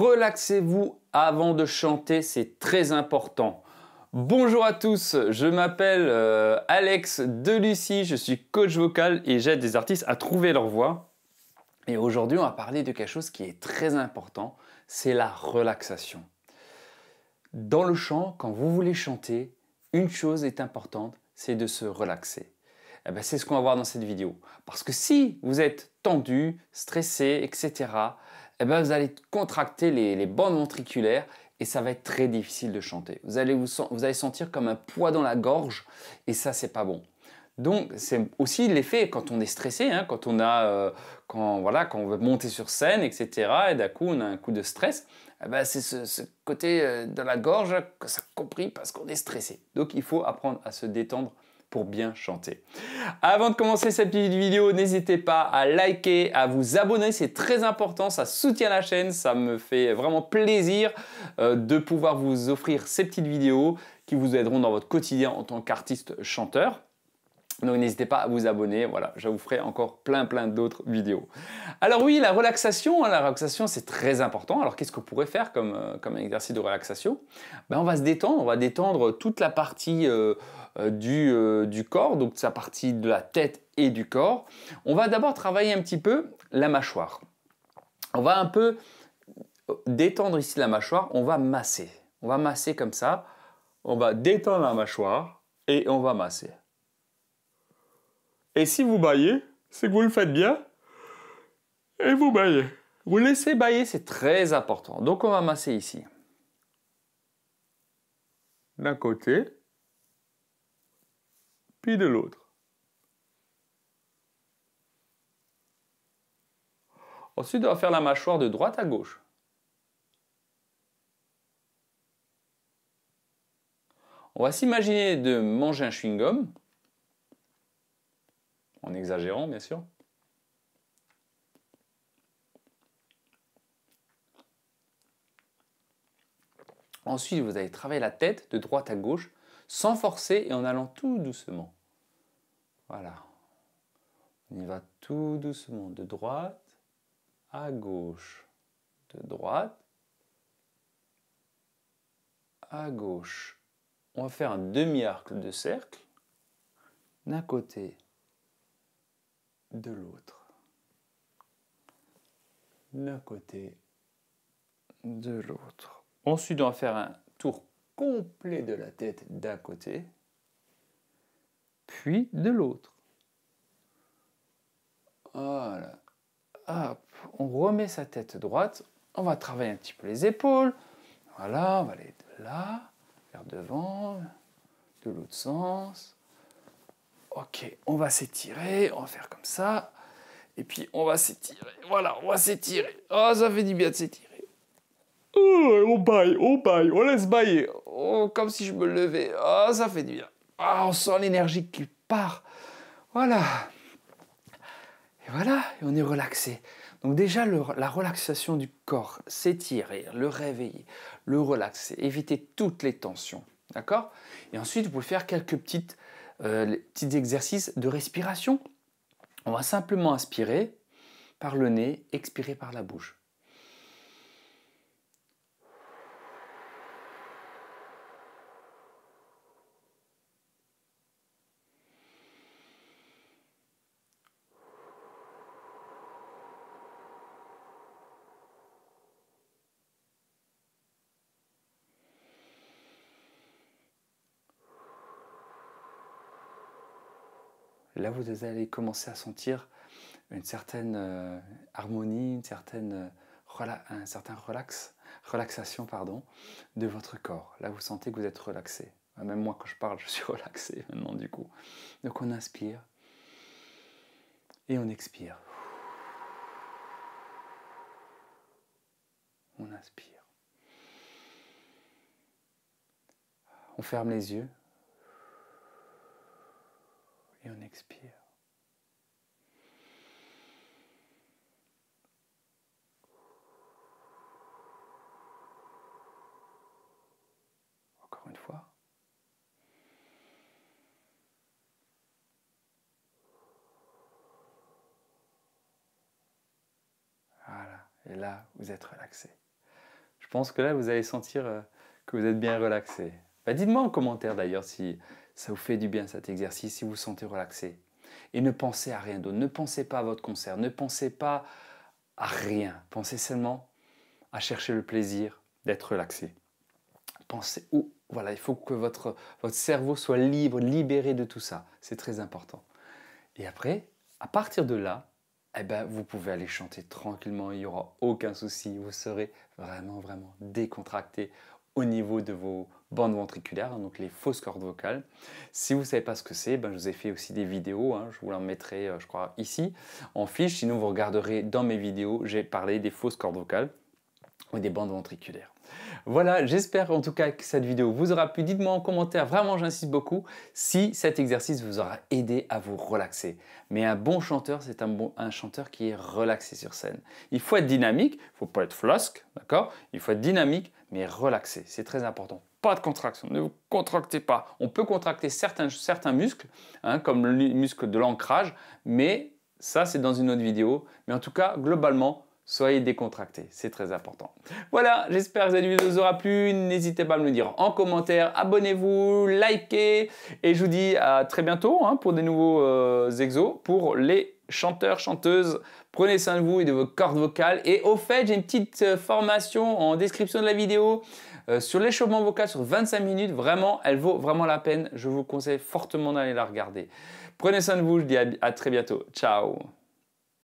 Relaxez-vous avant de chanter, c'est très important. Bonjour à tous, je m'appelle Alex Delucy, je suis coach vocal et j'aide des artistes à trouver leur voix. Et aujourd'hui, on va parler de quelque chose qui est très important, c'est la relaxation. Dans le chant, quand vous voulez chanter, une chose est importante, c'est de se relaxer. Eh ben, c'est ce qu'on va voir dans cette vidéo. Parce que si vous êtes tendu, stressé, etc., eh ben, vous allez contracter les bandes ventriculaires et ça va être très difficile de chanter. Vous allez sentir comme un poids dans la gorge et ça, c'est pas bon. Donc, c'est aussi l'effet quand on est stressé, hein, quand on veut monter sur scène, etc. Et d'un coup, on a un coup de stress. Eh ben, c'est ce côté dans la gorge que ça comprime parce qu'on est stressé. Donc, il faut apprendre à se détendre pour bien chanter. Avant de commencer cette petite vidéo, n'hésitez pas à liker, à vous abonner, c'est très important, ça soutient la chaîne, ça me fait vraiment plaisir de pouvoir vous offrir ces petites vidéos qui vous aideront dans votre quotidien en tant qu'artiste chanteur. Donc n'hésitez pas à vous abonner, voilà, je vous ferai encore plein d'autres vidéos. Alors oui, la relaxation c'est très important. Alors qu'est-ce qu'on pourrait faire comme exercice de relaxation? Ben, on va se détendre, on va détendre toute la partie du corps, donc sa partie de la tête et du corps. On va d'abord travailler un petit peu la mâchoire. On va un peu détendre ici la mâchoire, on va masser. On va masser comme ça, on va détendre la mâchoire et on va masser. Et si vous bâillez, c'est que vous le faites bien. Et vous bâillez. Vous laissez bâiller, c'est très important. Donc on va masser ici. D'un côté, puis de l'autre. Ensuite, on va faire la mâchoire de droite à gauche. On va s'imaginer de manger un chewing-gum, en exagérant bien sûr. Ensuite, vous allez travailler la tête de droite à gauche, sans forcer et en allant tout doucement. Voilà. On y va tout doucement, de droite à gauche, de droite à gauche. On va faire un demi-arc de cercle, d'un côté, de l'autre. D'un côté, de l'autre. Ensuite, on va faire un tour complet de la tête d'un côté, puis de l'autre. Voilà. Hop. On remet sa tête droite. On va travailler un petit peu les épaules. Voilà, on va aller de là, vers devant, de l'autre sens. Ok, on va s'étirer, on va faire comme ça. Et puis on va s'étirer. Voilà, on va s'étirer. Oh, ça fait du bien de s'étirer. Oh, on laisse bailler. Oh, comme si je me levais. Oh, ça fait du bien. Oh, on sent l'énergie qui part. Voilà. Et voilà, et on est relaxé. Donc déjà, la relaxation du corps, s'étirer, le réveiller, le relaxer, éviter toutes les tensions. D'accord? Et ensuite, vous pouvez faire quelques petits exercices de respiration. On va simplement inspirer par le nez, expirer par la bouche. Là, vous allez commencer à sentir une certaine harmonie, un certain relaxation de votre corps. Là, vous sentez que vous êtes relaxé. Même moi, quand je parle, je suis relaxé maintenant du coup. Donc on inspire et on expire. On inspire. On ferme les yeux et on expire. Encore une fois. Voilà. Et là, vous êtes relaxé. pense que là, vous allez sentir que vous êtes bien relaxé. Bah, dites-moi en commentaire d'ailleurs si ça vous fait du bien cet exercice, si vous vous sentez relaxé. Et ne pensez à rien d'autre, ne pensez pas à votre concert, ne pensez pas à rien. Pensez seulement à chercher le plaisir d'être relaxé. Pensez, voilà, il faut que votre cerveau soit libre, libéré de tout ça. C'est très important. Et après, à partir de là, eh ben, vous pouvez aller chanter tranquillement, il n'y aura aucun souci. Vous serez vraiment, vraiment décontracté au niveau de vos bandes ventriculaires, donc les fausses cordes vocales. Si vous ne savez pas ce que c'est, ben, je vous ai fait aussi des vidéos, je vous en mettrai, je crois, ici, en fiche. Sinon, vous regarderez dans mes vidéos, j'ai parlé des fausses cordes vocales ou des bandes ventriculaires. Voilà, j'espère en tout cas que cette vidéo vous aura plu. Dites-moi en commentaire, vraiment j'insiste beaucoup, si cet exercice vous aura aidé à vous relaxer. Mais un bon chanteur, c'est un chanteur qui est relaxé sur scène. Il faut être dynamique, il ne faut pas être flasque, d'accord? Il faut être dynamique, mais relaxé, c'est très important. Pas de contraction, ne vous contractez pas. On peut contracter certains muscles, comme le muscle de l'ancrage, mais ça c'est dans une autre vidéo. Mais en tout cas, globalement, soyez décontractés, c'est très important. Voilà, j'espère que cette vidéo vous aura plu. N'hésitez pas à me le dire en commentaire. Abonnez-vous, likez. Et je vous dis à très bientôt pour des nouveaux exos pour les chanteurs, chanteuses. Prenez soin de vous et de vos cordes vocales. Et au fait, j'ai une petite formation en description de la vidéo sur l'échauffement vocal sur 25 minutes. Vraiment, elle vaut vraiment la peine. Je vous conseille fortement d'aller la regarder. Prenez soin de vous, je dis à très bientôt. Ciao.